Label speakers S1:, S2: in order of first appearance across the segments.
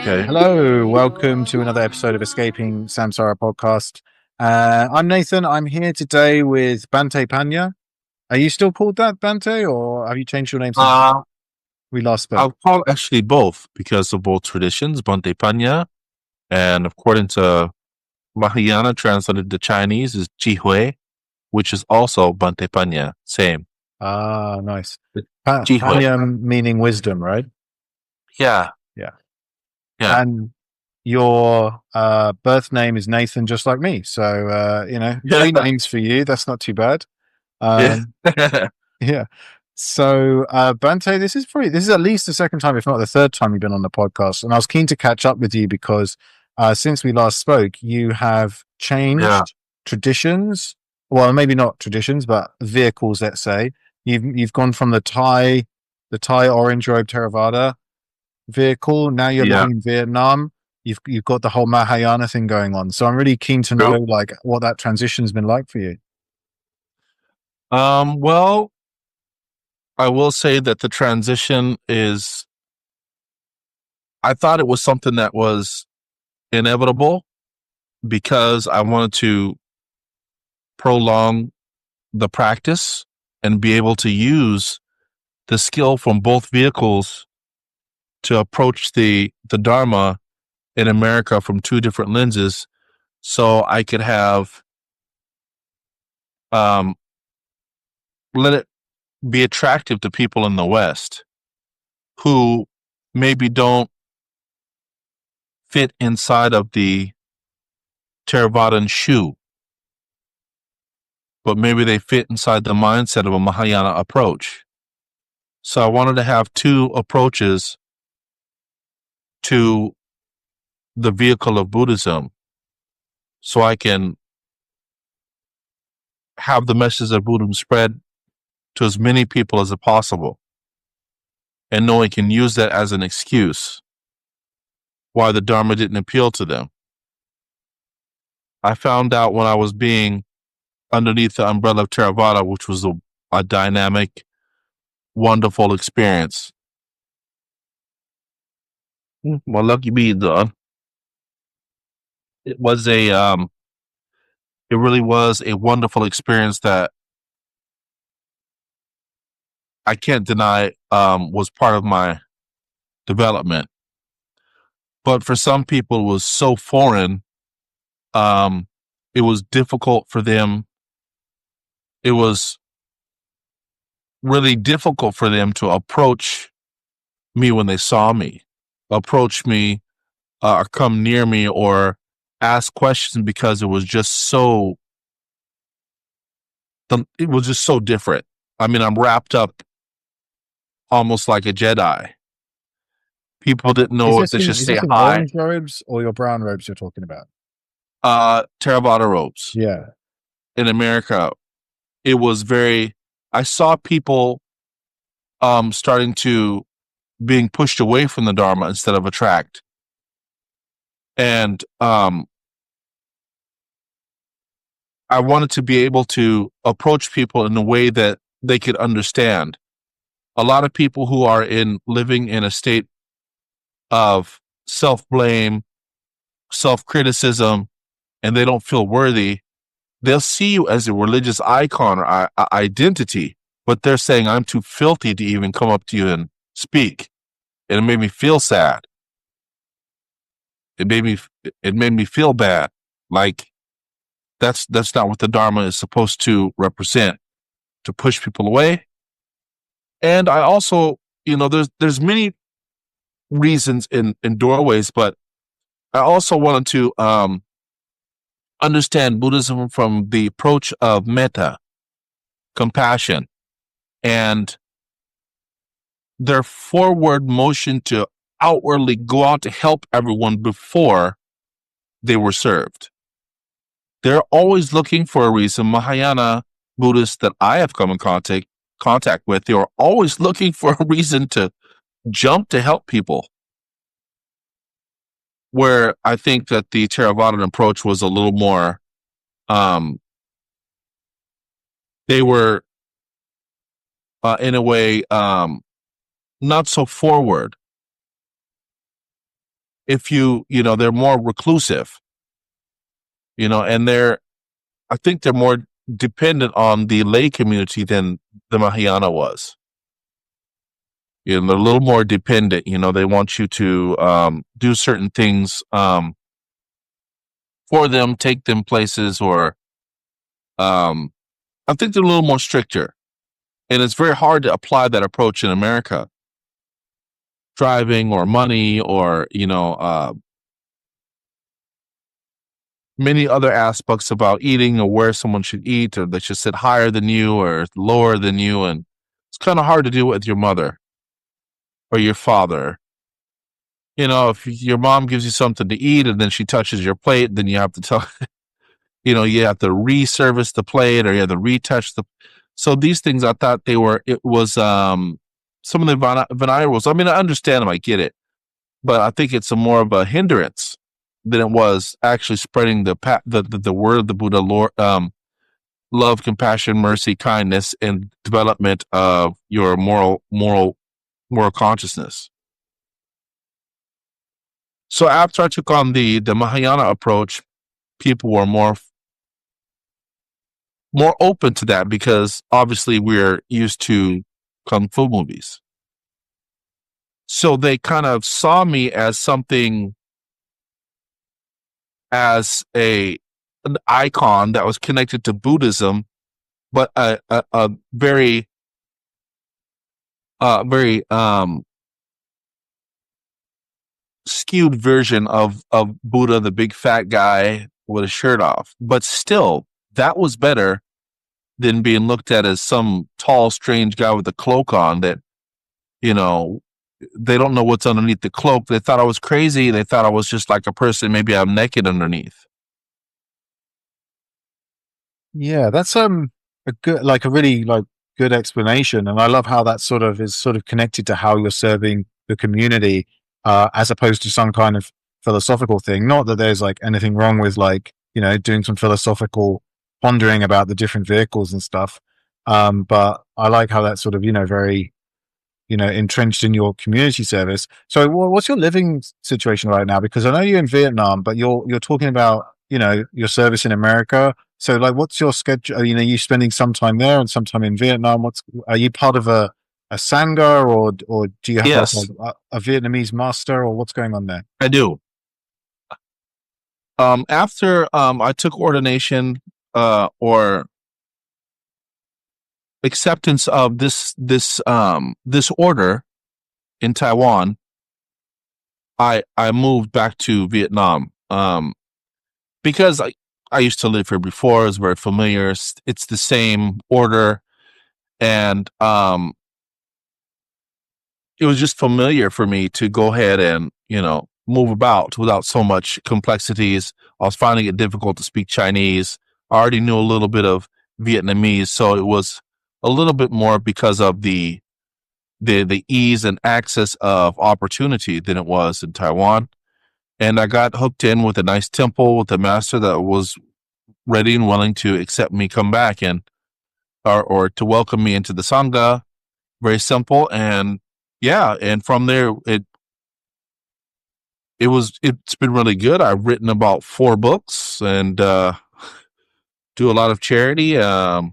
S1: Okay.
S2: Hello, welcome to another episode of Escaping Samsara podcast. I'm Nathan. I'm here today with Bante Panya. Are you still called that, Bante, or have you changed your name since
S1: Uh,
S2: we last spoke?
S1: I'll call actually both because of both traditions, Bante Panya, and according to Mahayana, translated to Chinese is Ji Hui, which is also Bante Panya. Same.
S2: Ah, nice.
S1: Ji Hui.
S2: Panya meaning wisdom, right?
S1: Yeah.
S2: Yeah.
S1: Yeah.
S2: And your birth name is Nathan, just like me. So, three names for you. That's not too bad.
S1: Yeah.
S2: Yeah. So, Bante, this is at least the second time, if not the third time, you've been on the podcast, and I was keen to catch up with you because since we last spoke, you have
S1: Yeah.
S2: changed traditions. Well, maybe not traditions, but vehicles. Let's say you've gone from the Thai orange robe Theravada vehicle. Now you're
S1: Yeah.
S2: living in Vietnam. You've got the whole Mahayana thing going on. So I'm really keen to know
S1: True.
S2: like what that transition's been like for you.
S1: Well, I will say that the transition is, I thought it was something that was inevitable because I wanted to prolong the practice and be able to use the skill from both vehicles to approach the Dharma in America from two different lenses, so I could have um, let it be attractive to people in the West who maybe don't fit inside of the Theravadan shoe, but maybe they fit inside the mindset of a Mahayana approach. So I wanted to have two approaches to the vehicle of Buddhism so I can have the message of Buddhism spread to as many people as possible and no one can use that as an excuse why the Dharma didn't appeal to them. I found out when I was being underneath the umbrella of Theravada, which was a dynamic, wonderful experience. Well, lucky me, though. It was it really was a wonderful experience that I can't deny was part of my development. But for some people, it was so foreign. Um, it was difficult for them. It was really difficult for them to approach me when they saw me, approach me, or come near me, or ask questions because it was just so different. I mean, I'm wrapped up almost like a Jedi. People didn't know if they should
S2: Is
S1: say
S2: this in
S1: hi.
S2: orange robes or your brown robes you're talking about?
S1: Theravada robes
S2: Yeah.
S1: in America. It was very. I saw people starting to being pushed away from the Dharma instead of attract, and I wanted to be able to approach people in a way that they could understand. A lot of people who are living in a state of self blame, self criticism, and they don't feel worthy, they'll see you as a religious icon or identity, but they're saying, I'm too filthy to even come up to you and speak. And it made me feel sad. It made me, it made me feel bad. Like that's not what the Dharma is supposed to represent, to push people away. And I also, there's many reasons in doorways, but I also wanted to understand Buddhism from the approach of metta, compassion, and their forward motion to outwardly go out to help everyone before they were served. They're always looking for a reason. Mahayana Buddhists that I have come in contact with, they are always looking for a reason to jump to help people. Where I think that the Theravada approach was a little more, they were in a way not so forward. if they're more reclusive, and I think they're more dependent on the lay community than the Mahayana was. They're a little more dependent. They want you to do certain things for them, take them places, or I think they're a little more stricter. And it's very hard to apply that approach in America. Driving or money or, many other aspects about eating or where someone should eat, or they should sit higher than you or lower than you. And it's kind of hard to do with your mother or your father. If your mom gives you something to eat and then she touches your plate, then you have to tell, you have to reservice the plate, or you have to retouch the. So these things, I thought it was, some of the Vinaya rules. I mean, I understand them, I get it, but I think it's more of a hindrance than it was actually spreading the word of the Buddha, Lord, love, compassion, mercy, kindness, and development of your moral consciousness. So after I took on the Mahayana approach, people were more open to that, because obviously we're used to kung fu movies. So they kind of saw me as something, as an icon that was connected to Buddhism, but a very very skewed version of Buddha, the big fat guy with a shirt off. But still, that was better than being looked at as some tall, strange guy with a cloak on that, they don't know what's underneath the cloak. They thought I was crazy. They thought I was just like a person. Maybe I'm naked underneath.
S2: Yeah, that's a good, like a really like good explanation, and I love how that is connected to how you're serving the community, as opposed to some kind of philosophical thing. Not that there's like anything wrong with like doing some philosophical pondering about the different vehicles and stuff, but I like how that's very entrenched in your community service. So, what's your living situation right now? Because I know you're in Vietnam, but you're talking about your service in America. So, like, what's your schedule? Are you spending some time there and some time in Vietnam? Are you part of a sangha, or do you have like
S1: Yes,
S2: a Vietnamese master, or what's going on there?
S1: I do. After I took ordination, or acceptance of this order in Taiwan, I moved back to Vietnam, because I used to live here before. It's very familiar. It's the same order, and it was just familiar for me to go ahead and move about without so much complexities. I was finding it difficult to speak Chinese. I already knew a little bit of Vietnamese, so it was a little bit more because of the ease and access of opportunity than it was in Taiwan. And I got hooked in with a nice temple with a master that was ready and willing to accept me come back, and or to welcome me into the sangha. Very simple. And yeah, and from there it's been really good. I've written about 4 books, and do a lot of charity. I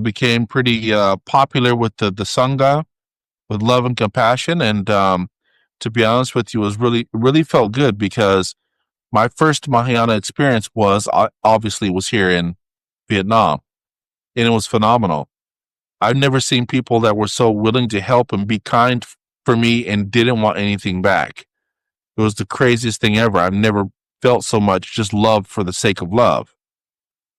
S1: became pretty popular with the sangha, with love and compassion. And to be honest with you, it was really felt good, because my first Mahayana experience was here in Vietnam, and it was phenomenal. I've never seen people that were so willing to help and be kind for me and didn't want anything back. It was the craziest thing ever. I've never felt so much just love for the sake of love.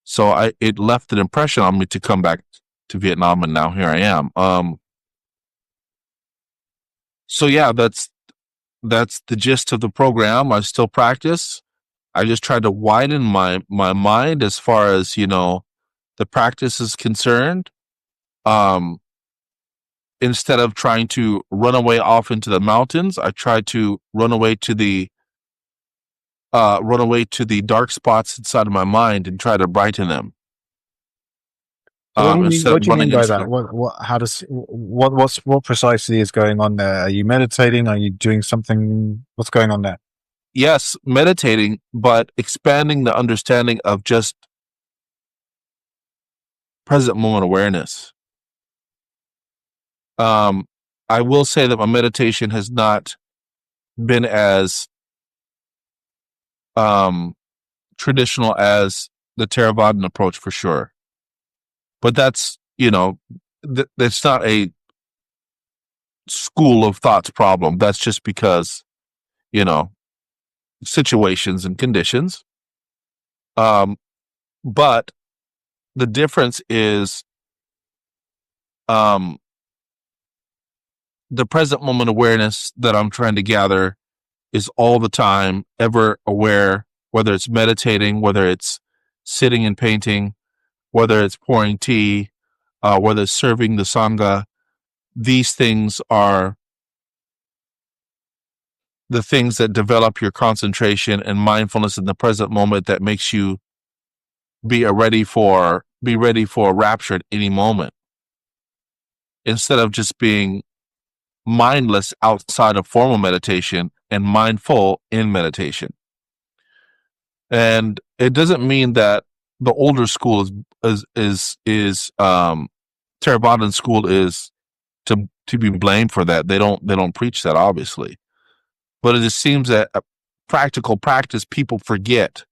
S1: So it left an impression on me to come back to Vietnam, and now here I am. So yeah, that's the gist of the program. I still practice. I just try to widen my mind as far as the practice is concerned. Um, Instead of trying to run away off into the mountains, I try to run away to the dark spots inside of my mind and try to brighten them.
S2: So what do you mean?
S1: instead
S2: What
S1: of
S2: do you mean
S1: running
S2: by
S1: into
S2: that?
S1: it.
S2: What? How does? What precisely is going on there? Are you meditating? Are you doing something? What's going on there?
S1: Yes, meditating, but expanding the understanding of just present moment awareness. Um, I will say that my meditation has not been as um, traditional as the Theravada approach for sure. But that's, that's not a school of thoughts problem. That's just because, you know, situations and conditions. Um, but the difference is um, the present moment awareness that I'm trying to gather is all the time, ever aware, whether it's meditating, whether it's sitting and painting, whether it's pouring tea, whether it's serving the Sangha. These things are the things that develop your concentration and mindfulness in the present moment that makes you be ready for rapture at any moment instead of just being mindless outside of formal meditation and mindful in meditation. And it doesn't mean that the older school is Theravadan school is to be blamed for that. They don't preach that, obviously. But it just seems that practical practice, people forget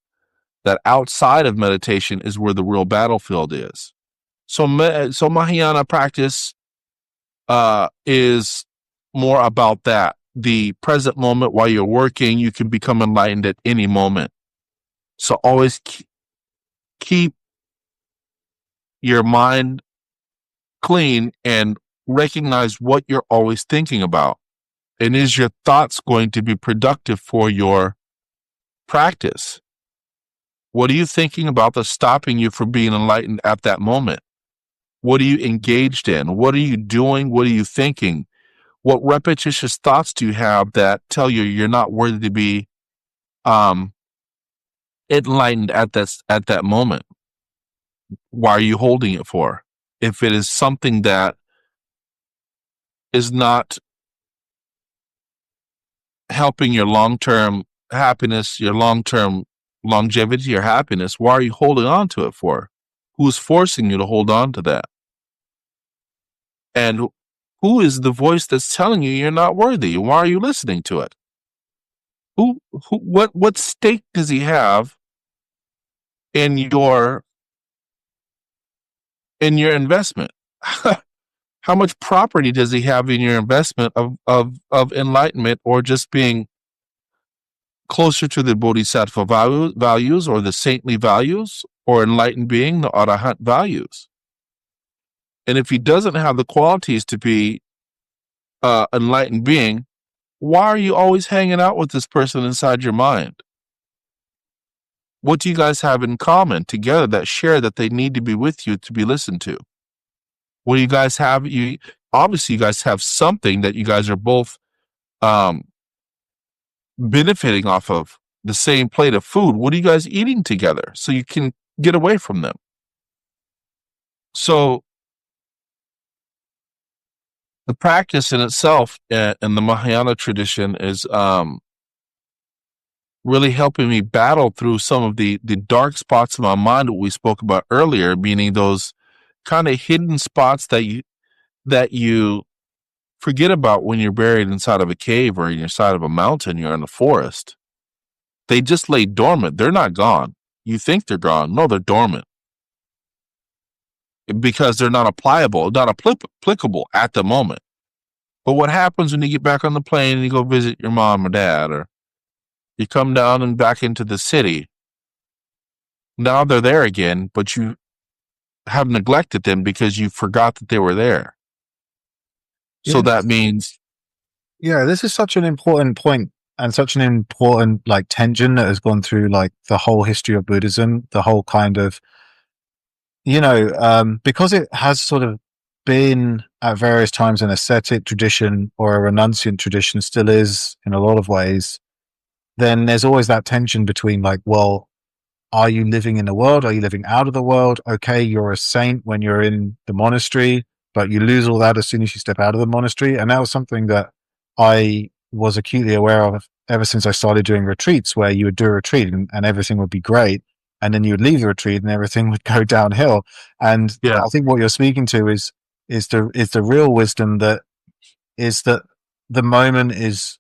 S1: that outside of meditation is where the real battlefield is. So Mahayana practice is more about that. The present moment while you're working, you can become enlightened at any moment. So always keep your mind clean and recognize what you're always thinking about. And is your thoughts going to be productive for your practice? What are you thinking about that's stopping you from being enlightened at that moment? What are you engaged in? What are you doing? What are you thinking? What repetitious thoughts do you have that tell you you're not worthy to be um, enlightened at that moment? Why are you holding it for? If it is something that is not helping your long-term happiness, your long-term longevity, your happiness, why are you holding on to it for? Who's forcing you to hold on to that? And who is the voice that's telling you you're not worthy? Why are you listening to it? What stake does he have in your investment? How much property does he have in your investment of enlightenment or just being closer to the bodhisattva values or the saintly values or enlightened being, the arahant values? And if he doesn't have the qualities to be enlightened being, why are you always hanging out with this person inside your mind? What do you guys have in common together that share that they need to be with you to be listened to? What do you guys have? You obviously you guys have something that you guys are both um, benefiting off of, the same plate of food. What are you guys eating together so you can get away from them? So the practice in itself in the Mahayana tradition is really helping me battle through some of the dark spots in my mind that we spoke about earlier, meaning those kind of hidden spots that you forget about when you're buried inside of a cave or inside of a mountain, you're in a forest. They just lay dormant. They're not gone. You think they're gone. No, they're dormant because they're not applicable at the moment. But what happens when you get back on the plane and you go visit your mom or dad, or you come down and back into the city? Now they're there again, but you have neglected them because you forgot that they were there. So
S2: Yeah,
S1: that means,
S2: yeah. This is such an important point and such an important like tension that has gone through like the whole history of Buddhism, the whole kind of because it has sort of been at various times an ascetic tradition or a renunciant tradition, still is in a lot of ways. Then there's always that tension between like, well, are you living in the world? Are you living out of the world? Okay, you're a saint when you're in the monastery, but you lose all that as soon as you step out of the monastery. And that was something that I was acutely aware of ever since I started doing retreats, where you would do a retreat and everything would be great. And then you would leave the retreat and everything would go downhill. And
S1: Yeah.
S2: I think what you're speaking to is the real wisdom that the moment is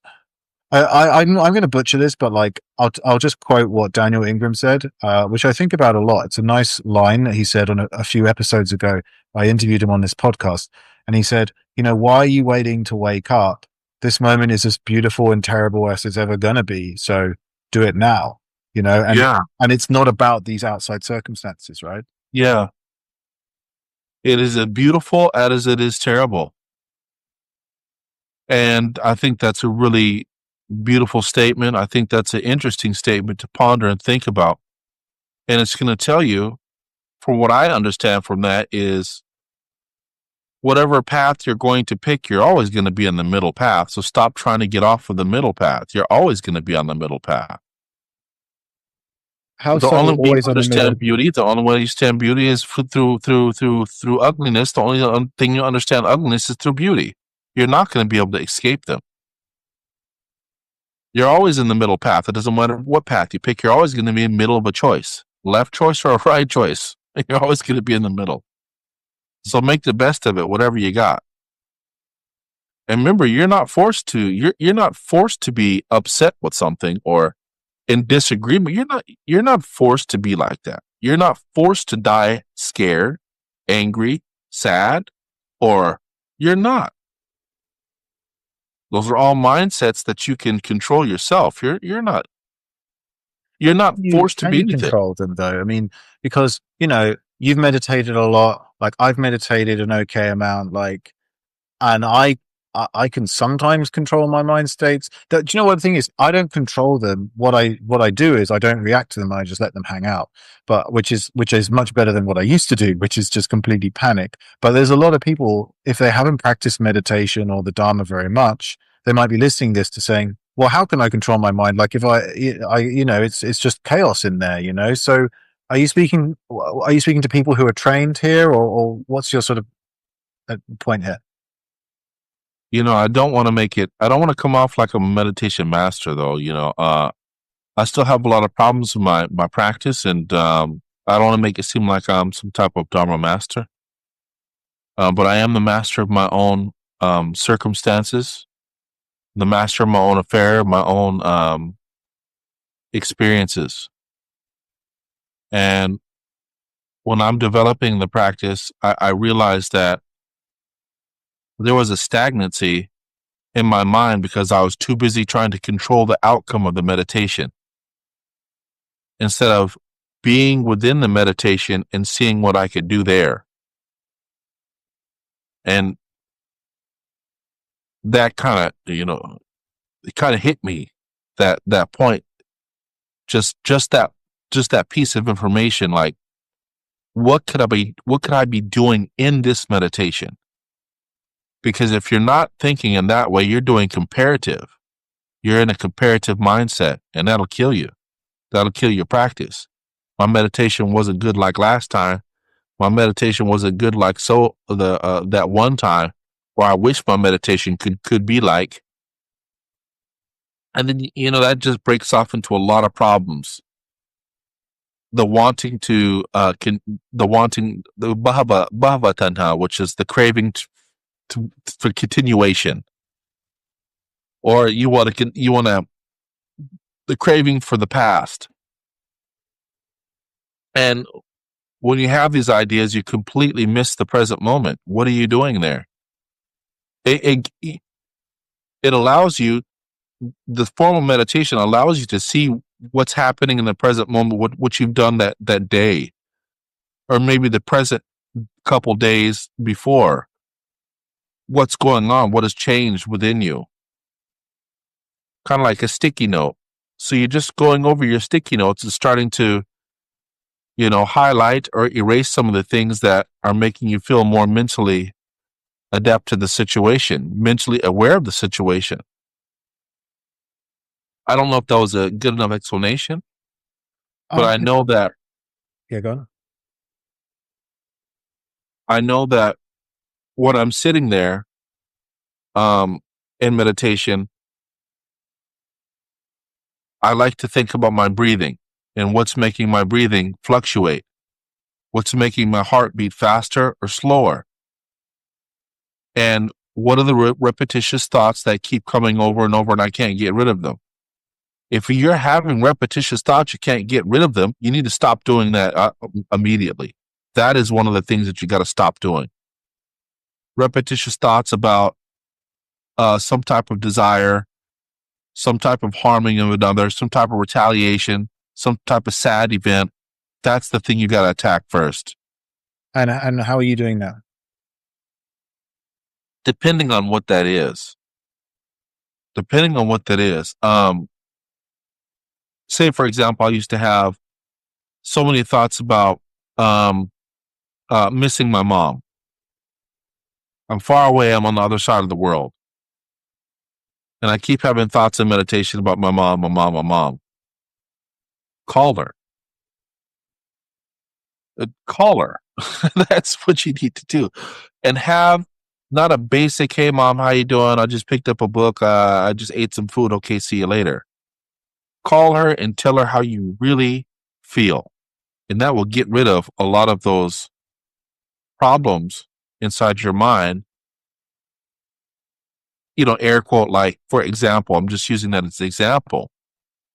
S2: I'm going to butcher this, but like I'll just quote what Daniel Ingram said, which I think about a lot. It's a nice line that he said on a few episodes ago. I interviewed him on this podcast, and he said, "You know, why are you waiting to wake up? This moment is as beautiful and terrible as it's ever going to be. So do it now." You know,
S1: Yeah.
S2: and it's not about these outside circumstances, right?
S1: Yeah. It is as beautiful as it is terrible. And I think that's a really beautiful statement. I think that's an interesting statement to ponder and think about. And it's going to tell you, from what I understand from that, is whatever path you're going to pick, you're always going to be on the middle path. So stop trying to get off of the middle path. You're always going to be on the middle path.
S2: How
S1: The
S2: so?
S1: only way you
S2: Always on the middle.
S1: understand beauty, the only way you understand beauty is through ugliness. The only thing you understand ugliness is through beauty. You're not going to be able to escape them. You're always in the middle path. It doesn't matter what path you pick. You're always going to be in the middle of a choice, left choice or a right choice. You're always going to be in the middle. So make the best of it, whatever you got. And remember, you're not forced to. You're not forced to be upset with something or in disagreement. You're not forced to be like that. You're not forced to die scared, angry, sad, or you're not. Those are all mindsets that you can control yourself. You're not forced to
S2: Can
S1: be
S2: you
S1: anything.
S2: control them though? I mean, because you know you've meditated a lot. Like I've meditated an okay amount. Like, and I can sometimes control my mind states. Do you know what the thing is? I don't control them. What I do is I don't react to them. I just let them hang out. But which is much better than what I used to do, which is just completely panic. But there's a lot of people, if they haven't practiced meditation or the Dharma very much, they might be listening this to saying, "Well, how can I control my mind? Like if you know, it's just chaos in there, you know." So are you speaking to people who are trained here, or what's your sort of point here?
S1: I don't want to I don't want to come off like a meditation master though. I still have a lot of problems with my practice, and I don't want to make it seem like I'm some type of Dharma master. But I am the master of my own circumstances, the master of my own affair, my own experiences. And when I'm developing the practice, I realized that there was a stagnancy in my mind because I was too busy trying to control the outcome of the meditation instead of being within the meditation and seeing what I could do there. And that it kind of hit me that point, just that piece of information, like what could I be doing in this meditation? Because if you're not thinking in that way, you're doing comparative. You're in a comparative mindset, and that'll kill you. That'll kill your practice. My meditation wasn't good like last time. My meditation wasn't good like that one time where I wish my meditation could be like. And then that just breaks off into a lot of problems. The wanting to the wanting the bhava tanha, which is the craving for continuation, or you want to the craving for the past. And when you have these ideas, you completely miss the present moment. What are you doing there? It allows you, the formal meditation allows you to see what's happening in the present moment, what you've done that day, or maybe the present couple days before. What's going on? What has changed within you? Kind of like a sticky note. So you're just going over your sticky notes and starting to, highlight or erase some of the things that are making you feel more mentally adept to the situation, mentally aware of the situation. I don't know if that was a good enough explanation. But I know that
S2: Yeah, go on.
S1: when I'm sitting there in meditation, I like to think about my breathing and what's making my breathing fluctuate, what's making my heart beat faster or slower, and what are the repetitious thoughts that keep coming over and over and I can't get rid of them. If you're having repetitious thoughts, you can't get rid of them, you need to stop doing that immediately. That is one of the things that you got to stop doing. Repetitious thoughts about some type of desire, some type of harming of another, some type of retaliation, some type of sad event. That's the thing you got to attack first.
S2: And how are you doing that?
S1: Depending on what that is. Say, for example, I used to have so many thoughts about missing my mom. I'm far away. I'm on the other side of the world. And I keep having thoughts in meditation about my mom, my mom, my mom. Call her. Call her. That's what you need to do. And have not a basic, hey, mom, how you doing? I just picked up a book. I just ate some food. Okay, see you later. Call her and tell her how you really feel. And that will get rid of a lot of those problems inside your mind. Air quote, like, for example, I'm just using that as an example.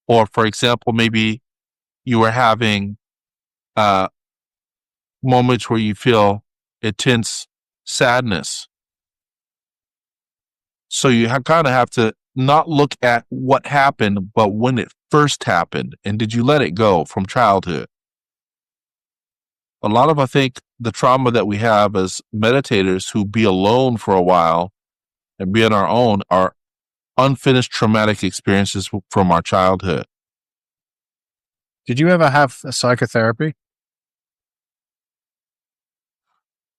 S1: Or, for example, maybe you were having moments where you feel intense sadness. So you kind of have to not look at what happened, but when it first happened. And did you let it go from childhood? A lot of, I think, the trauma that we have as meditators who be alone for a while and be on our own are unfinished traumatic experiences from our childhood.
S2: Did you ever have a psychotherapy?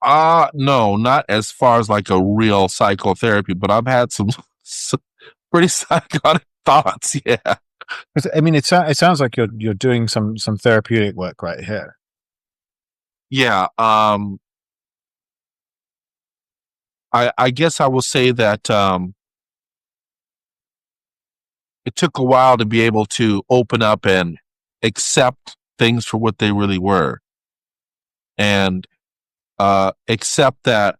S1: No, not as far as like a real psychotherapy, but I've had some pretty psychotic thoughts. Yeah.
S2: I mean, it sounds like you're doing some therapeutic work right here.
S1: Yeah. I guess I will say that it took a while to be able to open up and accept things for what they really were, and accept that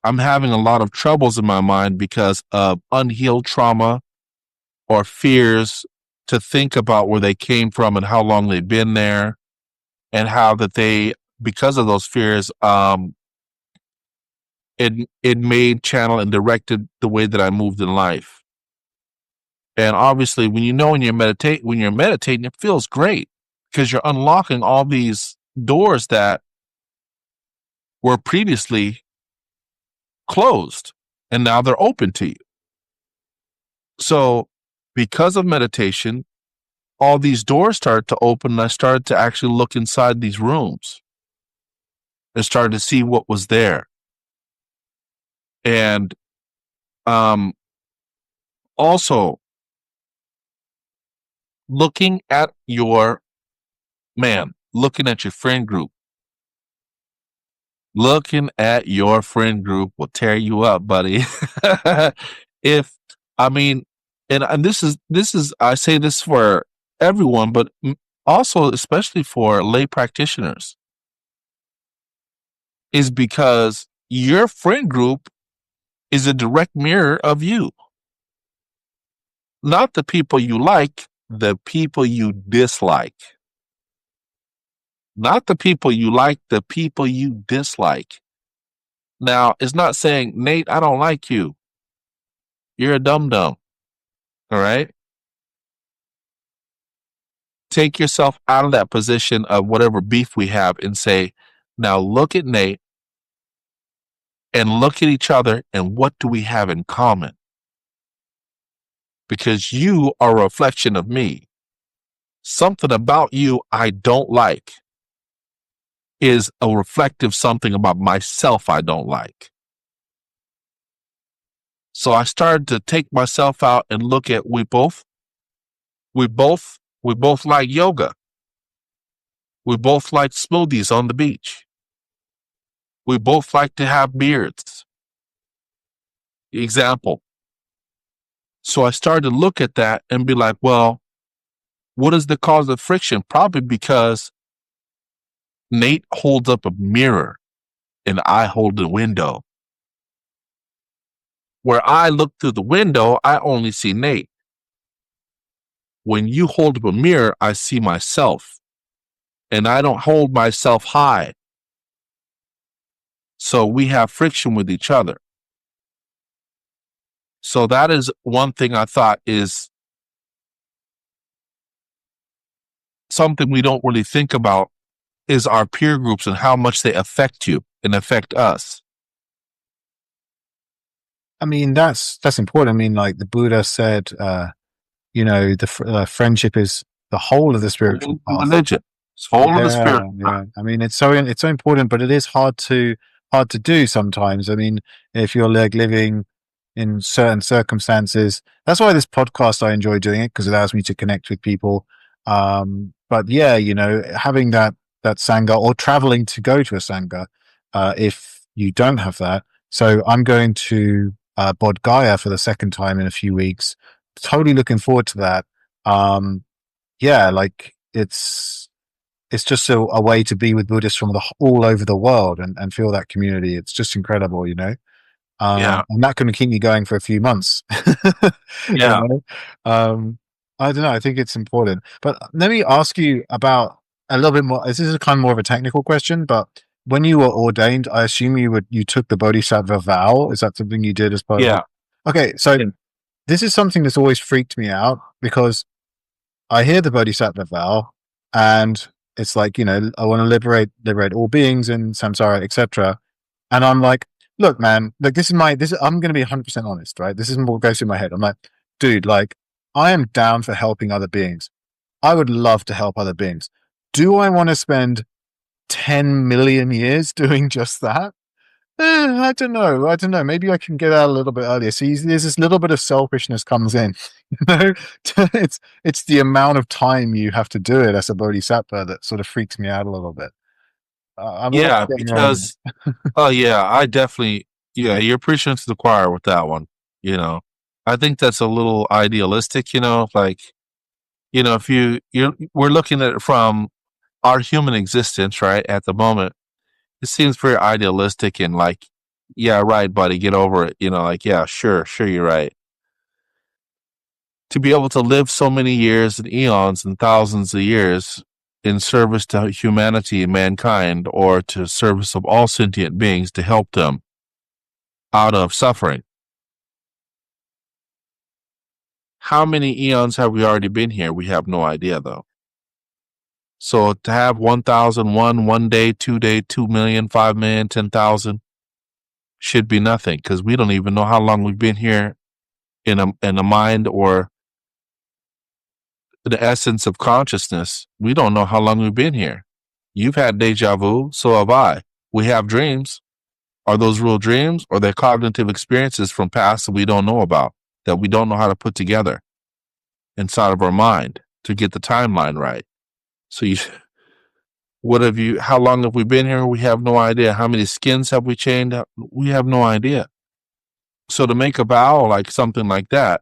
S1: I'm having a lot of troubles in my mind because of unhealed trauma or fears, to think about where they came from and how long they've been there, and how that they, because of those fears, it made, channel, and directed the way that I moved in life. And obviously, when you're meditating, it feels great because you're unlocking all these doors that were previously closed, and now they're open to you. So, because of meditation, all these doors started to open, and I started to actually look inside these rooms and started to see what was there. And also looking at your friend group. Looking at your friend group will tear you up, buddy. If I mean, and this is I say this for everyone, but also especially for lay practitioners, is because your friend group is a direct mirror of you. Not the people you like, the people you dislike. Not the people you like, the people you dislike. Now, it's not saying, Nate, I don't like you. You're a dum-dum. All right? Take yourself out of that position of whatever beef we have and say, now look at Nate and look at each other, and what do we have in common? Because you are a reflection of me. Something about you I don't like is a reflective something about myself I don't like. So I started to take myself out and look at, we both like yoga. We both like smoothies on the beach. We both like to have beards. Example. So I started to look at that and be like, well, what is the cause of friction? Probably because Nate holds up a mirror and I hold the window. Where I look through the window, I only see Nate. When you hold up a mirror, I see myself. And I don't hold myself high. So we have friction with each other. So that is one thing I thought is something we don't really think about is our peer groups and how much they affect you and affect us.
S2: I mean, that's important. I mean, like the Buddha said, the friendship is the whole of the spiritual path.
S1: Religion. It's whole of the spirit.
S2: Yeah. I mean, it's so important, but it is hard to do sometimes. I mean, if you're like living in certain circumstances, that's why this podcast I enjoy doing it because it allows me to connect with people. But yeah, having that sangha or traveling to go to a sangha, if you don't have that. So I'm going to Bodh Gaya for the second time in a few weeks. Totally looking forward to that. Yeah, like it's just a way to be with Buddhists from all over the world and feel that community. It's just incredible,
S1: Yeah.
S2: And that can keep me going for a few months.
S1: Yeah.
S2: I don't know. I think it's important. But let me ask you about a little bit more. This is kind of more of a technical question, but when you were ordained, I assume you took the Bodhisattva vow. Is that something you did as part of
S1: Yeah.
S2: it? Okay, so
S1: Yeah.
S2: this is something that's always freaked me out because I hear the Bodhisattva vow and it's like, I want to liberate all beings in samsara, etc. And I'm like, look, man, like I'm going to be 100% honest, right? This isn't what goes through my head. I'm like, dude, like I am down for helping other beings. I would love to help other beings. Do I want to spend 10 million years doing just that? I don't know. Maybe I can get out a little bit earlier. See, there's this little bit of selfishness comes in. It's the amount of time you have to do it as a bodhisattva that sort of freaks me out a little bit. I'm not
S1: Yeah.
S2: getting wrong.
S1: Because, oh, yeah, I definitely, yeah, you're preaching to the choir with that one. I think that's a little idealistic, like, if we're looking at it from our human existence, right, at the moment, it seems very idealistic and like, yeah, right, buddy, get over it. Like, yeah, sure, you're right. To be able to live so many years and eons and thousands of years in service to humanity and mankind or to service of all sentient beings to help them out of suffering. How many eons have we already been here? We have no idea, though. So to have 1,001, 1 day, 2 day, 2 million, 5 million, 10,000 should be nothing because we don't even know how long we've been here in a mind or the essence of consciousness. We don't know how long we've been here. You've had deja vu, so have I. We have dreams. Are those real dreams or they're cognitive experiences from past that we don't know about, that we don't know how to put together inside of our mind to get the timeline right? So how long have we been here? We have no idea. How many skins have we changed? We have no idea. So to make a vow like something like that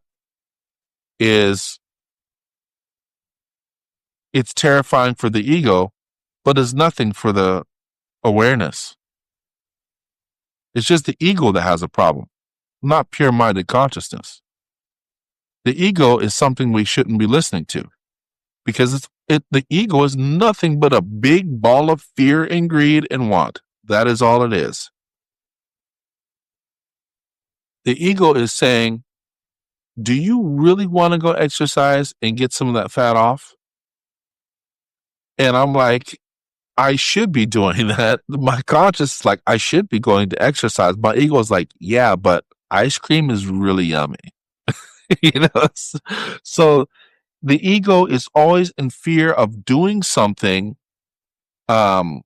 S1: it's terrifying for the ego, but it's nothing for the awareness. It's just the ego that has a problem, not pure-minded consciousness. The ego is something we shouldn't be listening to because the ego is nothing but a big ball of fear and greed and want. That is all it is. The ego is saying, do you really want to go exercise and get some of that fat off? And I'm like, I should be doing that. My conscious is like, I should be going to exercise. My ego is like, yeah, but ice cream is really yummy. So the ego is always in fear of doing something that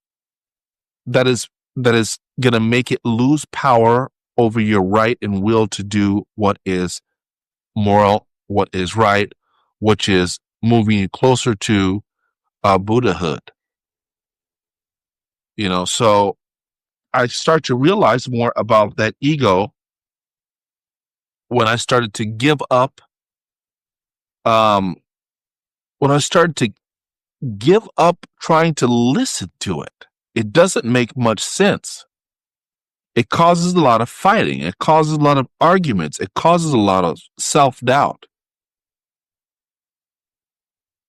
S1: is going to make it lose power over your right and will to do what is moral, what is right, which is moving you closer to Buddhahood. So I start to realize more about that ego when I started to give up. When I started to give up trying to listen to it. It doesn't make much sense. It causes a lot of fighting. It causes a lot of arguments. It causes a lot of self-doubt.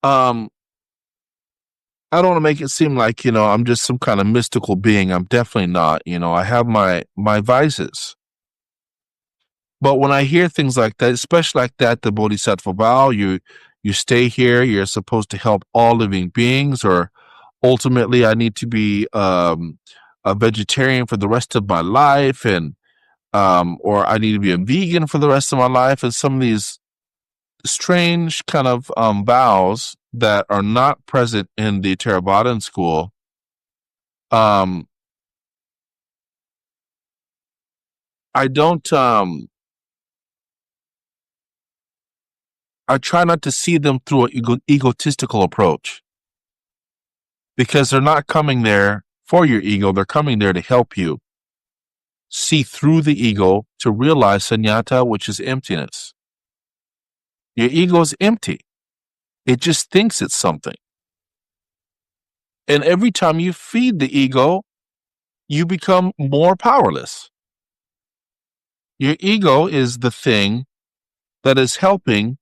S1: I don't want to make it seem like, I'm just some kind of mystical being. I'm definitely not. I have my vices. But when I hear things like that, especially like that, the Bodhisattva vow, you stay here, you're supposed to help all living beings, or ultimately I need to be a vegetarian for the rest of my life, and or I need to be a vegan for the rest of my life, and some of these strange kind of vows that are not present in the Theravada school. I don't. I try not to see them through an egotistical approach, because they're not coming there for your ego. They're coming there to help you see through the ego to realize sunyata, which is emptiness. Your ego is empty. It just thinks it's something. And every time you feed the ego, you become more powerless. Your ego is the thing that is helping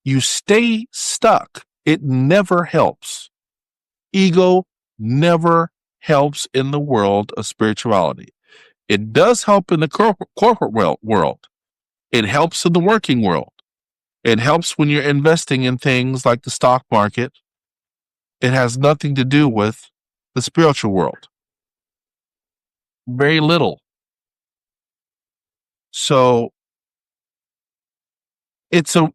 S1: you stay stuck. It never helps. Ego never helps in the world of spirituality. It does help in the corporate world. It helps in the working world. It helps when you're investing in things like the stock market. It has nothing to do with the spiritual world. Very little. So I think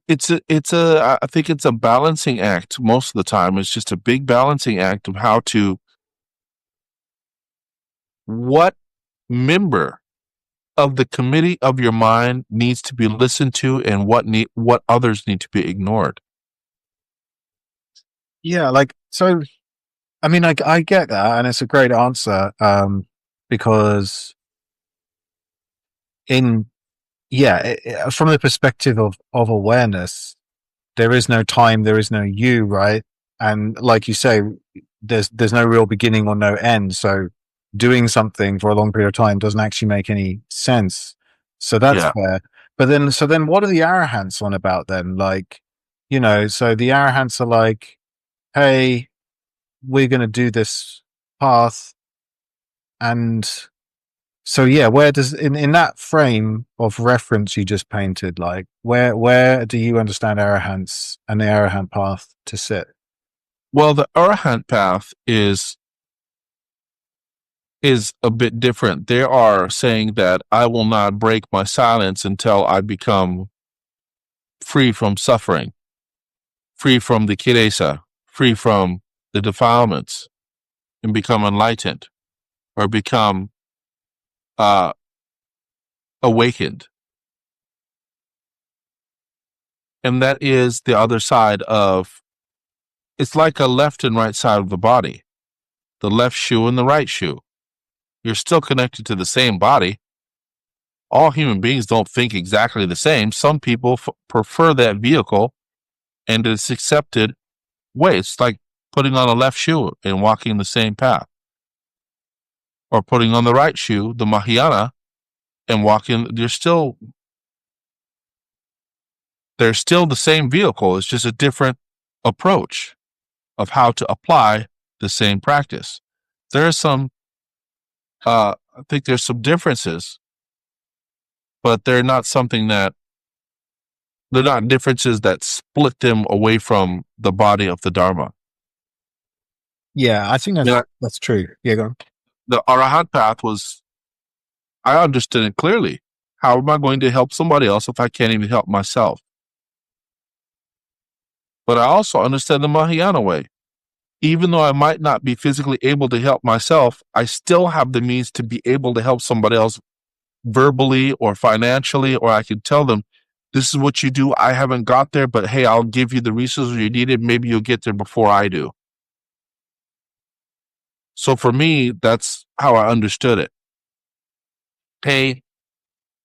S1: it's a balancing act most of the time. It's just a big balancing act of what member of the committee of your mind needs to be listened to, and what others need to be ignored.
S2: Yeah, I mean, I get that, and it's a great answer, because from the perspective of awareness, there is no time, there is no you, right? And like you say, there's no real beginning or no end. So doing something for a long period of time doesn't actually make any sense. So that's
S1: Yeah.
S2: fair. So then what are the arahants on about then? Like, so the arahants are like, hey, we're going to do this path. And so, yeah, where does, in that frame of reference you just painted, like, where do you understand arahants and the arahant path to sit?
S1: Well, the Arahant path is a bit different. They are saying that I will not break my silence until I become free from suffering, free from the kilesa, free from the defilements, and become enlightened, or become awakened. And that is the other side of, it's like a left and right side of the body, the left shoe and the right shoe. You're still connected to the same body. All human beings don't think exactly the same. Some people prefer that vehicle, and it's accepted way. It's like putting on a left shoe and walking the same path, or putting on the right shoe, the Mahayana, and walking. They're still the same vehicle. It's just a different approach of how to apply the same practice. There are some, I think there's some differences, but they're not differences that split them away from the body of the Dharma.
S2: Yeah, I think
S1: Yeah,
S2: that's true. Yeah, go on.
S1: the Arahant path I understood it clearly. How am I going to help somebody else if I can't even help myself? But I also understand the Mahayana way. Even though I might not be physically able to help myself, I still have the means to be able to help somebody else verbally or financially, or I can tell them, this is what you do. I haven't got there, but hey, I'll give you the resources you needed. Maybe you'll get there before I do. So for me, that's how I understood it. Hey,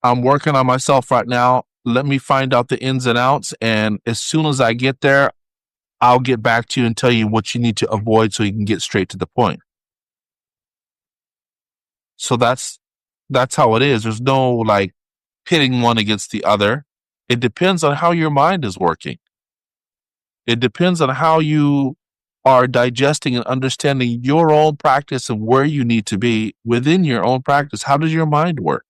S1: I'm working on myself right now. Let me find out the ins and outs. And as soon as I get there, I'll get back to you and tell you what you need to avoid so you can get straight to the point. So that's how it is. There's no like pitting one against the other. It depends on how your mind is working. It depends on how you are digesting and understanding your own practice and where you need to be within your own practice. How does your mind work?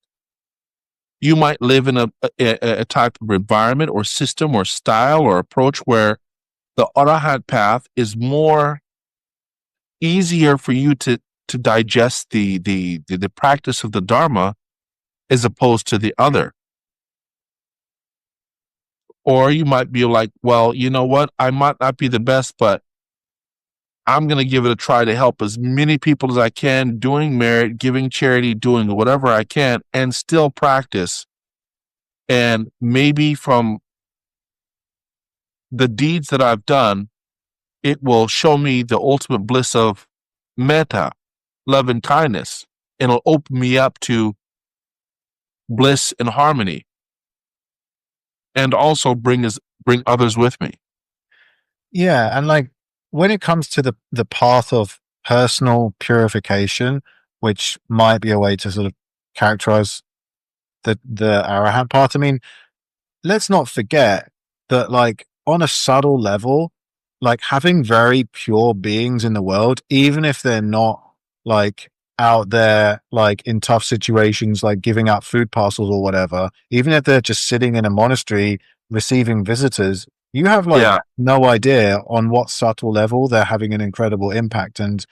S1: You might live in a type of environment or system or style or approach where the Arahant path is more easier for you to digest the practice of the Dharma as opposed to the other. Or you might be like, well, you know what? I might not be the best, but I'm going to give it a try to help as many people as I can, doing merit, giving charity, doing whatever I can, and still practice. And maybe from the deeds that I've done, it will show me the ultimate bliss of metta, love and kindness. It'll open me up to bliss and harmony, and also bring others with me.
S2: Yeah, and like when it comes to the path of personal purification, which might be a way to sort of characterize the Arahant path. I mean, let's not forget that like on a subtle level, like having very pure beings in the world, even if they're not like out there like in tough situations like giving out food parcels or whatever, even if they're just sitting in a monastery receiving visitors, you have like
S1: Yeah,
S2: no idea on what subtle level they're having an incredible impact. And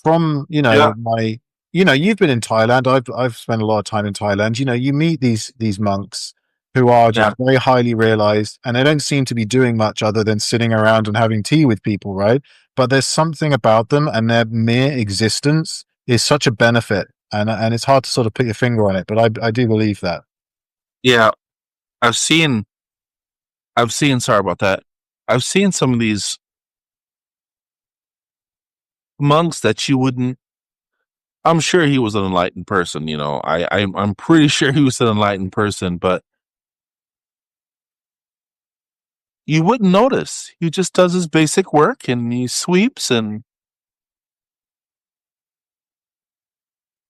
S2: from
S1: yeah,
S2: my you've been in Thailand, I've spent a lot of time in Thailand. You meet these monks who are just
S1: yeah,
S2: very highly realized, and they don't seem to be doing much other than sitting around and having tea with people, right? But there's something about them, and their mere existence is such a benefit, and it's hard to sort of put your finger on it, but I do believe that.
S1: yeah. I've seen, sorry about that. I've seen some of these monks that you wouldn't, I'm sure he was an enlightened person, I'm pretty sure he was an enlightened person, but you wouldn't notice. He just does his basic work and he sweeps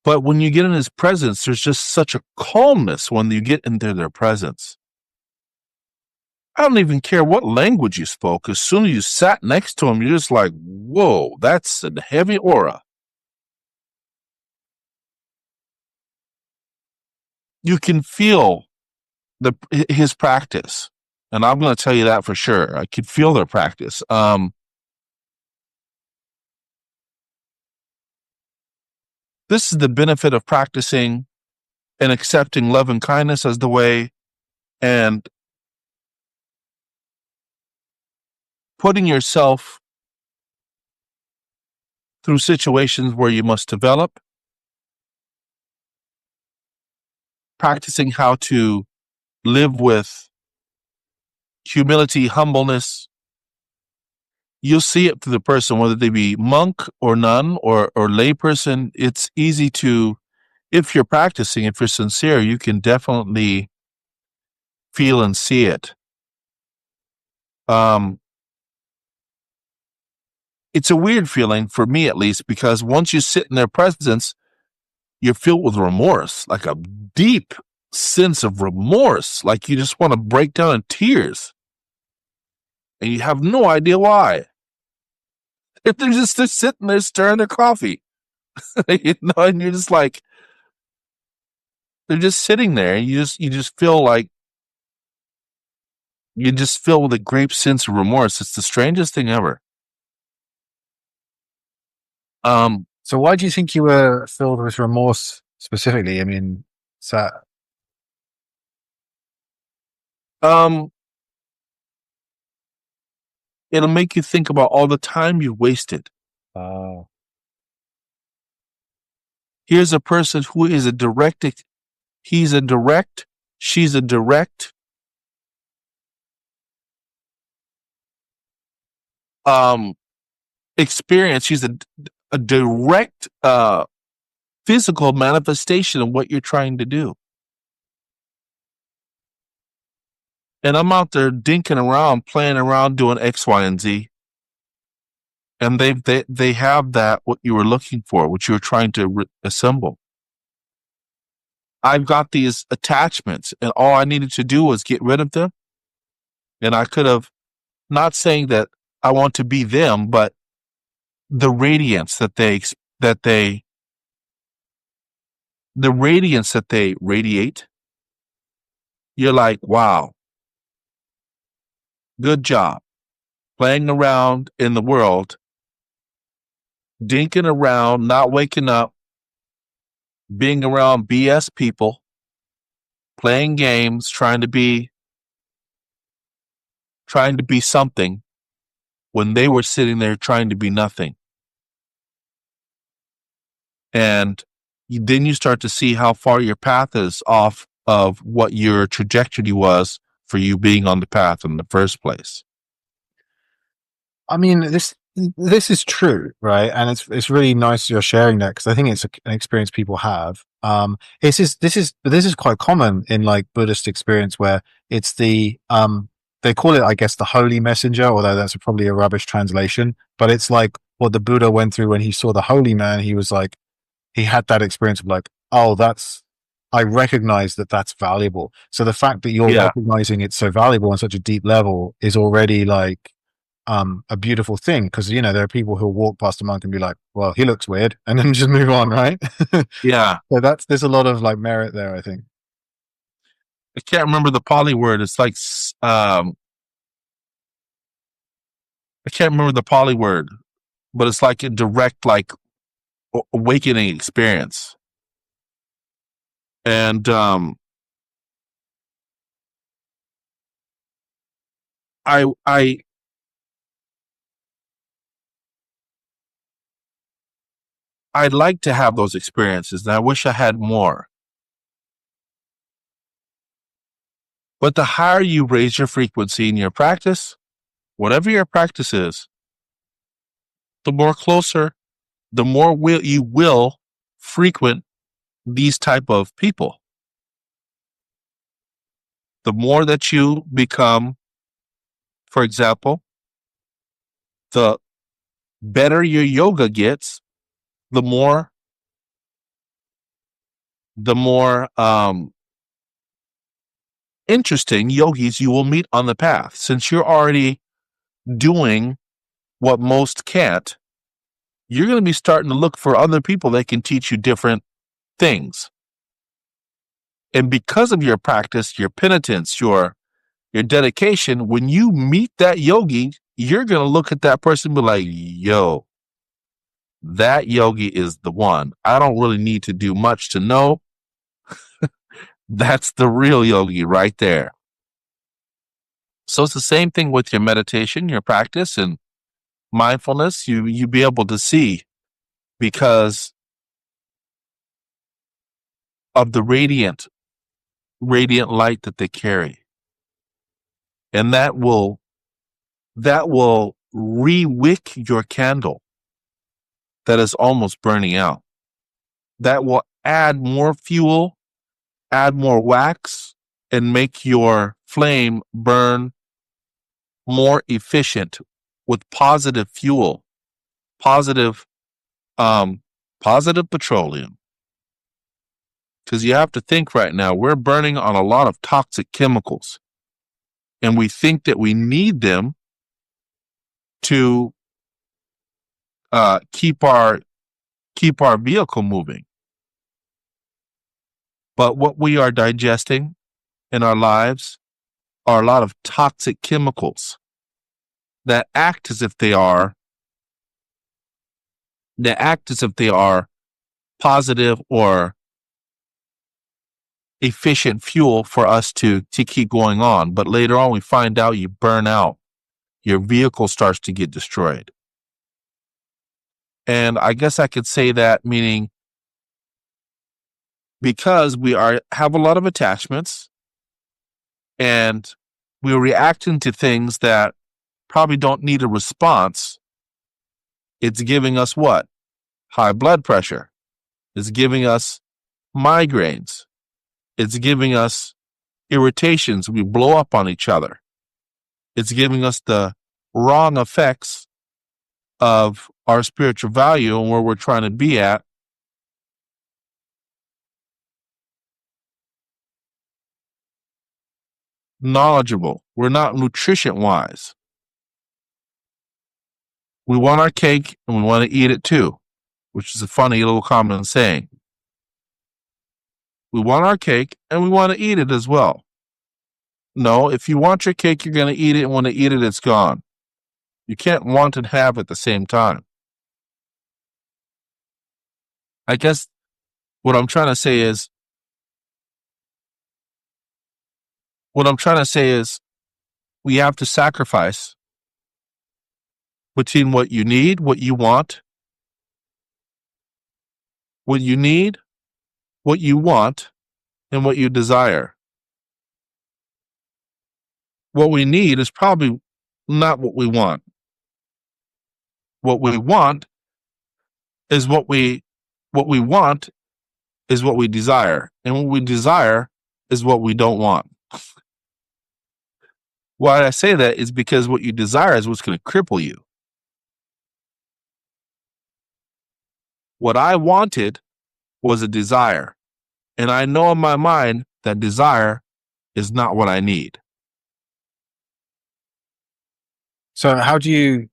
S1: but when you get in his presence, there's just such a calmness when you get into their presence. I don't even care what language you spoke. As soon as you sat next to him, you're just like, whoa, that's a heavy aura. You can feel his practice. And I'm going to tell you that for sure. I could feel their practice. This is the benefit of practicing and accepting love and kindness as the way, and putting yourself through situations where you must develop, practicing how to live with humility, humbleness. You'll see it through the person, whether they be monk or nun or layperson. It's easy to, if you're practicing, if you're sincere, you can definitely feel and see it. Um, it's a weird feeling for me, at least, because once you sit in their presence, you're filled with remorse, like a deep sense of remorse, like you just want to break down in tears, and you have no idea why. If they're sitting there stirring their coffee, and you're just like, they're just sitting there, and you just feel like you just feel with a great sense of remorse. It's the strangest thing ever. Um,
S2: So why do you think you were filled with remorse specifically? I mean, so
S1: um, it'll make you think about all the time you wasted.
S2: uh,
S1: Here's a person who is a direct, he's a direct, she's a direct, um, experience. She's a direct physical manifestation of what you're trying to do. And I'm out there dinking around, playing around, doing X, Y, and Z. And they have that, what you were looking for, what you were trying to assemble. I've got these attachments, and all I needed to do was get rid of them. And I could have, not saying that I want to be them, but the radiance that the radiance that they radiate, you're like, wow, good job. Playing around in the world, dinking around, not waking up, being around BS people, playing games, trying to be something when they were sitting there trying to be nothing. And then you start to see how far your path is off of what your trajectory was for you being on the path in the first place.
S2: I mean, this is true, right? And it's really nice you're sharing that, because I think it's an experience people have. This is quite common in like Buddhist experience, where it's the they call it, I guess, the holy messenger, although that's probably a rubbish translation. But it's like what the Buddha went through when he saw the holy man. He was like, he had that experience of like, oh, I recognize that that's valuable. So the fact that you're recognizing it's so valuable on such a deep level is already like a beautiful thing, because you know there are people who walk past a monk and be like, well, he looks weird, and then just move on, right?
S1: Yeah.
S2: So there's a lot of like merit there, I think.
S1: I can't remember the Pali word. It's like I can't remember the Pali word, but it's like a direct like awakening experience. And I'd like to have those experiences, and I wish I had more. But the higher you raise your frequency in your practice, whatever your practice is, the more you will frequent these type of people. The more that you become, for example, the better your yoga gets, the more interesting yogis you will meet on the path. Since you're already doing what most can't, you're going to be starting to look for other people that can teach you different things. And because of your practice, your penitence, your dedication, when you meet that yogi, you're going to look at that person and be like, yo, that yogi is the one. I don't really need to do much to know. That's the real yogi right there. So it's the same thing with your meditation, your practice, and mindfulness. You be able to see, because of the radiant light that they carry. And that will re-wick your candle that is almost burning out. That will add more fuel, add more wax, and make your flame burn more efficient with positive fuel, positive petroleum. Because you have to think right now, we're burning on a lot of toxic chemicals, and we think that we need them to keep our vehicle moving. But what we are digesting in our lives are a lot of toxic chemicals that act as if they are positive or efficient fuel for us to keep going on. But later on, we find out you burn out. Your vehicle starts to get destroyed. And I guess I could say that, meaning because we have a lot of attachments, and we're reacting to things that probably don't need a response, it's giving us what? high blood pressure. It's giving us migraines. It's giving us irritations. We blow up on each other. It's giving us the wrong effects of our spiritual value and where we're trying to be at. Knowledgeable. We're not nutrition wise. We want our cake and we want to eat it too, which is a funny little common saying. We want our cake and we want to eat it as well. No, if you want your cake, you're going to eat it, and when you eat it, it's gone. You can't want and have at the same time. I guess what I'm trying to say is we have to sacrifice between what you need, what you want, what you need, what you want, and what you desire. What we need is probably not what we want. What we want is what we want is what we desire. And what we desire is what we don't want. Why I say that is because what you desire is what's going to cripple you. What I wanted was a desire. And I know in my mind that desire is not what I need.
S2: So how do you,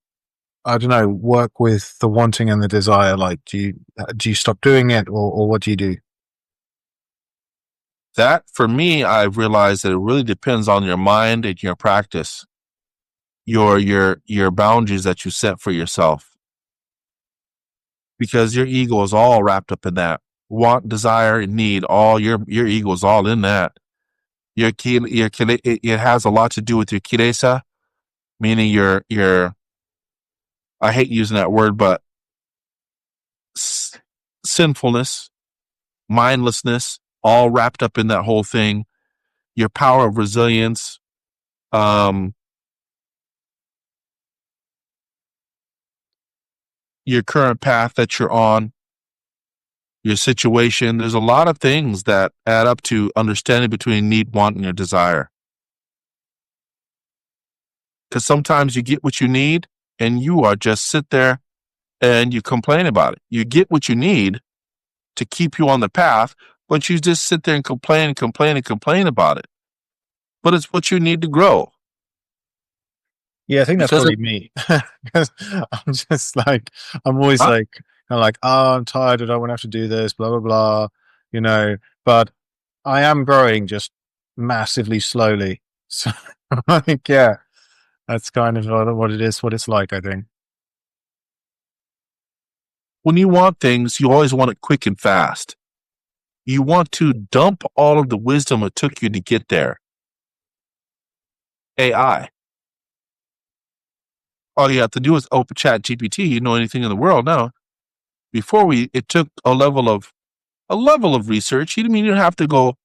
S2: I don't know, work with the wanting and the desire? Like, do you stop doing it, or what do you do?
S1: That, for me, I've realized that it really depends on your mind and your practice, your boundaries that you set for yourself. Because your ego is all wrapped up in that. Want, desire, and need, all your ego is all in that. It has a lot to do with your kilesa, meaning your I hate using that word, but sinfulness, mindlessness, all wrapped up in that whole thing. Your power of resilience, your current path that you're on, your situation. There's a lot of things that add up to understanding between need, want, and your desire. Because sometimes you get what you need and you are just sit there and you complain about it. You get what you need to keep you on the path, but you just sit there and complain about it. But it's what you need to grow.
S2: Yeah, I think that's probably me. Because I'm just like, I'm always like, kind of like, oh, I'm tired. I don't want to have to do this, blah, blah, blah, you know. But I am growing just massively slowly. So, like, yeah, that's kind of what it is, what it's like, I think.
S1: When you want things, you always want it quick and fast. You want to dump all of the wisdom it took you to get there. AI. All you have to do is open chat GPT. You know anything in the world now. Before it took a level of research. You don't have to go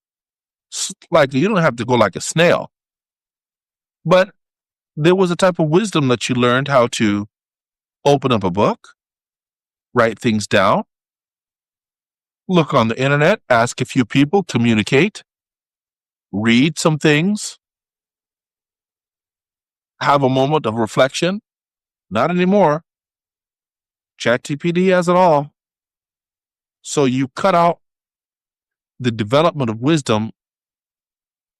S1: like a snail. But there was a type of wisdom that you learned how to open up a book, write things down, look on the internet, ask a few people, communicate, read some things, have a moment of reflection. Not anymore. ChatGPT has it all. So you cut out the development of wisdom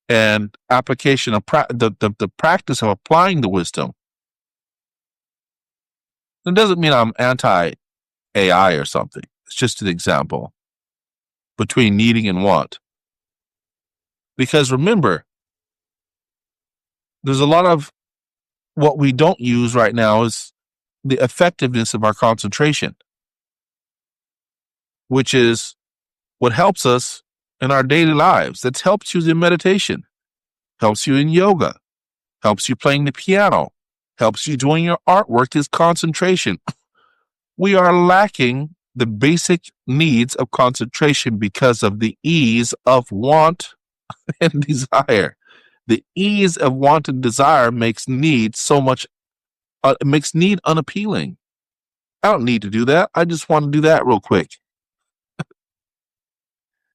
S1: and application of the practice of applying the wisdom. It doesn't mean I'm anti-AI or something. It's just an example between needing and want. Because remember, there's a lot of what we don't use right now is the effectiveness of our concentration, which is what helps us in our daily lives. That helps you in meditation, helps you in yoga, helps you playing the piano, helps you doing your artwork is concentration. We are lacking the basic needs of concentration because of the ease of want and desire. The ease of want and desire makes need so much, it makes need unappealing. I don't need to do that. I just want to do that real quick.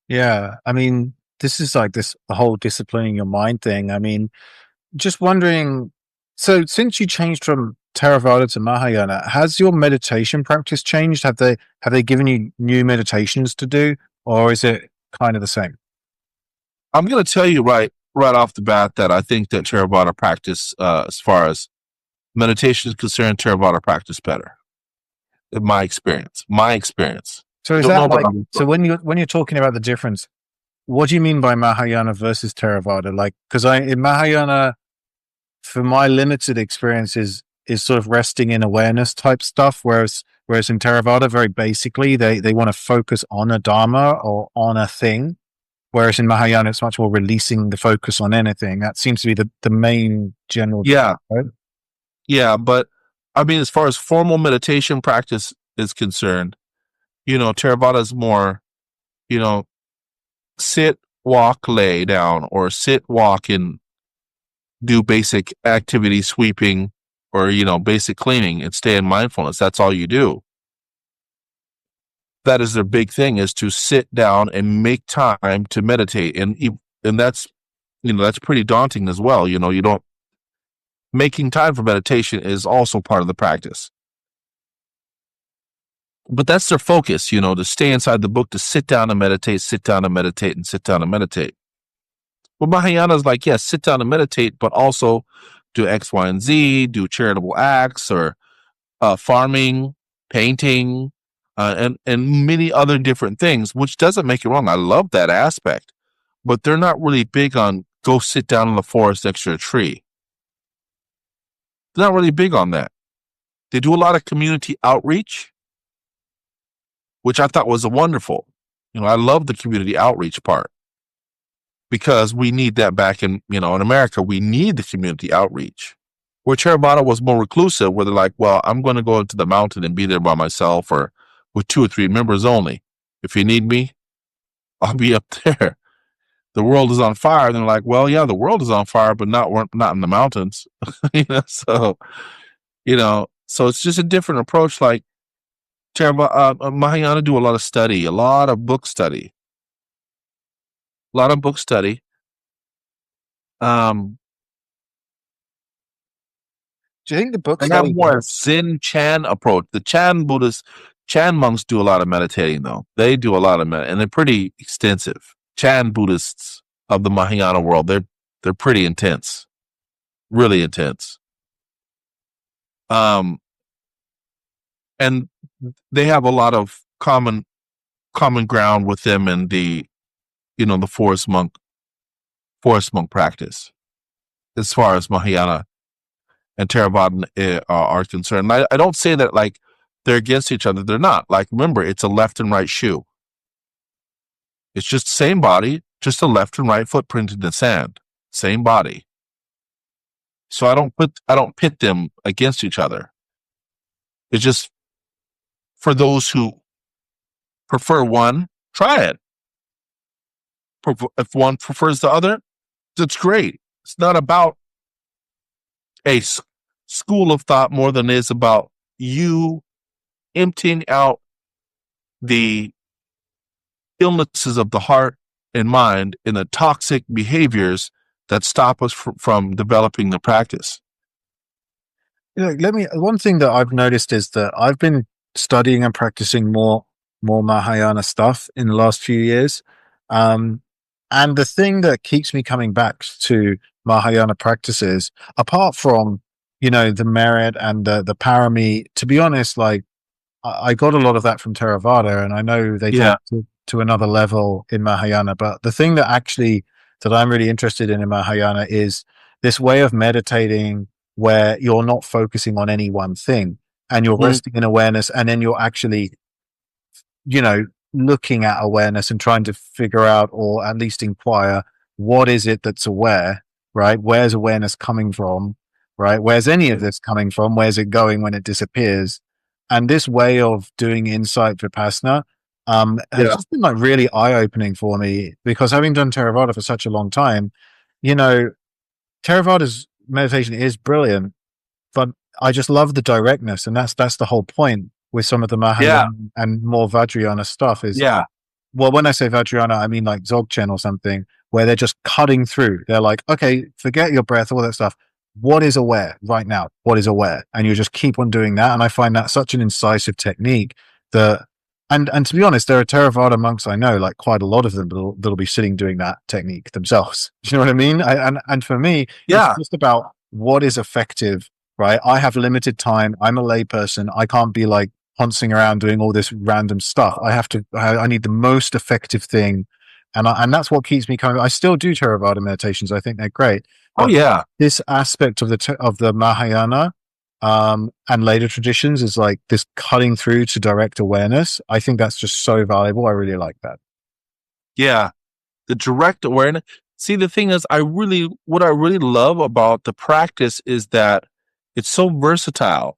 S2: Yeah, I mean, this is like this the whole disciplining your mind thing. I mean, just wondering. So, since you changed from Theravada to Mahayana, has your meditation practice changed? Have they given you new meditations to do, or is it kind of the same?
S1: I'm going to tell you right off the bat that I think that Theravada practice, as far as meditation is concerned, Theravada practice better. In my experience,
S2: So,
S1: I
S2: is
S1: don't know
S2: that
S1: about
S2: like
S1: other
S2: so
S1: folks.
S2: when you're talking about the difference? What do you mean by Mahayana versus Theravada? Like, because I in Mahayana, for my limited experience, is sort of resting in awareness type stuff, whereas in Theravada, very basically, they want to focus on a dharma or on a thing. Whereas in Mahayana, it's much more releasing the focus on anything. That seems to be the main general
S1: Yeah,
S2: difference, right?
S1: yeah, but I mean, as far as formal meditation practice is concerned, Theravada is more, you know, sit, walk, lay down, or sit, walk, and do basic activity, sweeping, or basic cleaning, and stay in mindfulness. That's all you do. That is their big thing: is to sit down and make time to meditate, and that's pretty daunting as well. You don't making time for meditation is also part of the practice. But that's their focus, to stay inside the book, to sit down and meditate, sit down and meditate, and sit down and meditate. Well, Mahayana is like, yes, sit down and meditate, but also do X, Y, and Z, do charitable acts or farming, painting, and many other different things, which doesn't make it wrong. I love that aspect, but they're not really big on go sit down in the forest next to a tree. They're not really big on that. They do a lot of community outreach, which I thought was a wonderful. I love the community outreach part because we need that back in America. We need the community outreach. Where Theravada was more reclusive, where they're like, well, I'm going to go into the mountain and be there by myself or with 2 or 3 members only. If you need me, I'll be up there. The world is on fire. And they're like, well, yeah, the world is on fire, but not in the mountains. So it's just a different approach. Like Mahayana do a lot of study, a lot of book study, a lot of book study. Um,
S2: Do you think the book
S1: and have
S2: study
S1: more
S2: helps?
S1: Zen Chan approach. The Chan monks do a lot of meditating though. They do a lot of and they're pretty extensive. Chan Buddhists of the Mahayana world, they're pretty intense, really intense. Um, and they have a lot of common ground with them in the forest monk practice as far as Mahayana and Theravada are concerned. I don't say that like they're against each other. They're not. Like, remember, it's a left and right shoe. It's just the same body, just a left and right footprint in the sand. Same body. So I don't pit them against each other. It's just for those who prefer one, try it. If one prefers the other, that's great. It's not about a school of thought more than it is about you emptying out the illnesses of the heart and mind and the toxic behaviors that stop us from developing the practice.
S2: Let me. One thing that I've noticed is that I've been studying and practicing more Mahayana stuff in the last few years, um, and the thing that keeps me coming back to Mahayana practices, apart from the merit and the parami, to be honest, like I got a lot of that from Theravada, and I know they take
S1: Yeah.
S2: it to another level in Mahayana. But the thing that I'm really interested in Mahayana is this way of meditating where you're not focusing on any one thing and you're
S1: Mm,
S2: resting in awareness, and then you're actually, you know, looking at awareness and trying to figure out or at least inquire what is it that's aware, right? Where's awareness coming from, right? Where's any of this coming from? Where's it going when it disappears? And this way of doing insight vipassana has
S1: yeah.
S2: just been like really eye opening for me because having done Theravada for such a long time, you know, Theravada's meditation is brilliant, but I just love the directness, and that's the whole point. with some of the
S1: Yeah.
S2: Mahayana and more Vajrayana stuff is,
S1: Yeah.
S2: well, when I say Vajrayana, I mean like Dzogchen or something, where they're just cutting through. They're like, okay, forget your breath, all that stuff. What is aware right now? What is aware? And you just keep on doing that. And I find that such an incisive technique that, and to be honest, there are Theravada monks I know, like quite a lot of them, that'll be sitting doing that technique themselves. Do you know what I mean? And for me, it's
S1: Yeah.
S2: just about what is effective, right? I have limited time. I'm a layperson. I can't be like poncing around doing all this random stuff. I need the most effective thing. And that's what keeps me coming. I still do Theravada meditations. I think they're great.
S1: Oh,
S2: But
S1: yeah.
S2: this aspect of the Mahayana, and later traditions is like this cutting through to direct awareness. I think that's just so valuable. I really like that.
S1: Yeah. The direct awareness. See, the thing is, what I really love about the practice is that it's so versatile.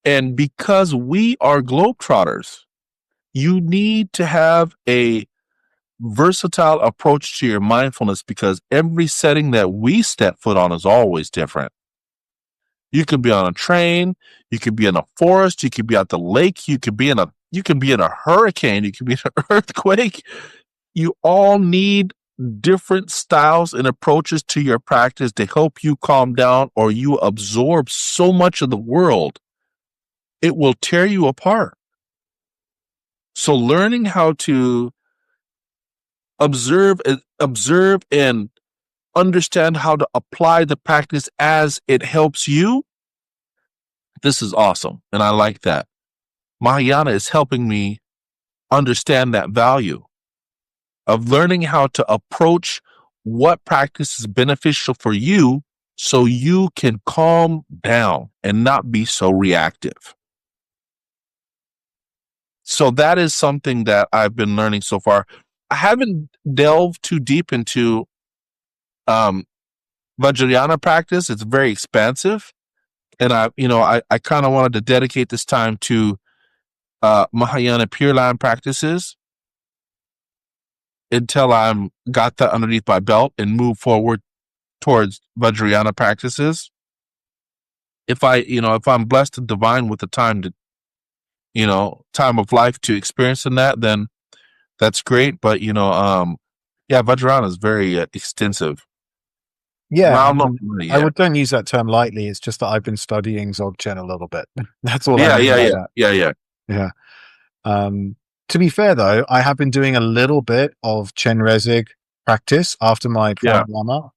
S1: And because we are globetrotters, you need to have a versatile approach to your mindfulness because every setting that we step foot on is always different. You could be on a train, you could be in a forest, you could be at the lake, you could be in a hurricane, you could be in an earthquake. You all need different styles and approaches to your practice to help you calm down, or you absorb so much of the world, it will tear you apart. So learning how to observe and understand how to apply the practice as it helps you, this is awesome. And I like that. Mahayana is helping me understand that value of learning how to approach what practice is beneficial for you so you can calm down and not be so reactive. So that is something that I've been learning so far. I haven't delved too deep into um, Vajrayana practice. It's very expansive. And I kind of wanted to dedicate this time to Mahayana Pure Land practices until I'm got that underneath my belt and move forward towards Vajrayana practices. If I'm blessed and divine with the time to, time of life to experience in that, then that's great. But yeah, Vajrayana is very extensive.
S2: Yeah, I
S1: Realm of
S2: mean, I
S1: yeah,
S2: would don't use that term lightly. It's just that I've been studying Dzogchen a little bit. That's all I
S1: yeah,
S2: mean
S1: yeah,
S2: by
S1: yeah,
S2: that.
S1: yeah, yeah,
S2: Yeah. To be fair though, I have been doing a little bit of Chenrezig practice after my
S1: yeah,
S2: pranayama.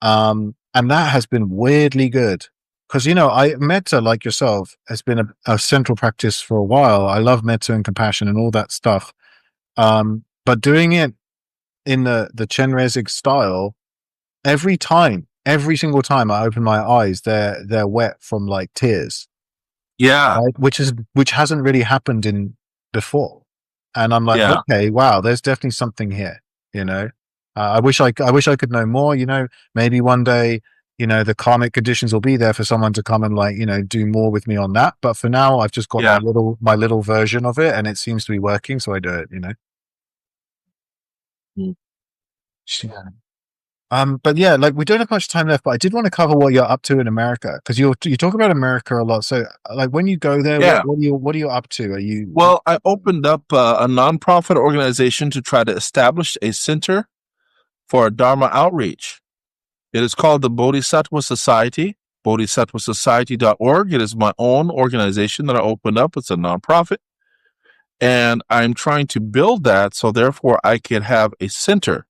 S2: And that has been weirdly good. Because I metta, like yourself, has been a central practice for a while. I love metta and compassion and all that stuff. But doing it in the Chenrezig style, every single time I open my eyes, they're wet from like tears,
S1: yeah,
S2: right? Which hasn't really happened in before, and I'm like,
S1: yeah,
S2: okay, wow, there's definitely something here. You know, I wish I could know more. Maybe one day, the karmic conditions will be there for someone to come and like do more with me on that. But for now, I've just got my
S1: yeah.
S2: little version of it, and it seems to be working, so I do it.
S1: Mm.
S2: Yeah. But yeah, like we don't have much time left, but I did want to cover what you're up to in America because you talk about America a lot. So, like, when you go there,
S1: Yeah.
S2: what are you up to? Are you
S1: Well, I opened up a nonprofit organization to try to establish a center for Dharma outreach. It is called the Bodhisattva Society, bodhisattvasociety.org. It is my own organization that I opened up. It's a nonprofit. And I'm trying to build that so therefore I could have a center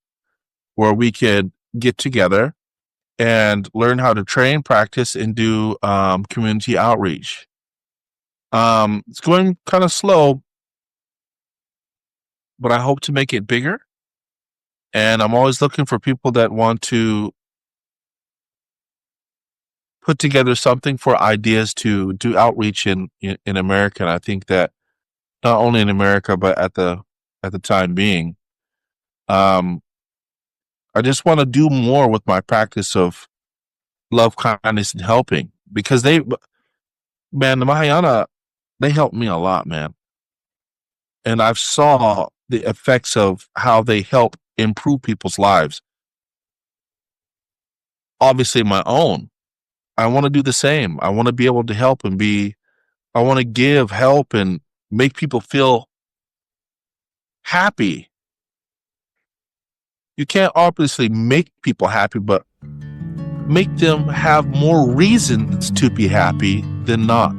S1: where we could get together and learn how to train, practice, and do community outreach. It's going kind of slow, but I hope to make it bigger. And I'm always looking for people that want to put together something for ideas to do outreach in America. And I think that not only in America, but at the time being, um, I just want to do more with my practice of love, kindness, and helping because man, the Mahayana, they helped me a lot, man. And I've saw the effects of how they help improve people's lives. Obviously my own. I want to do the same. I want to be able to help and be I want to give, help, and make people feel happy. You can't obviously make people happy, but make them have more reasons to be happy than not.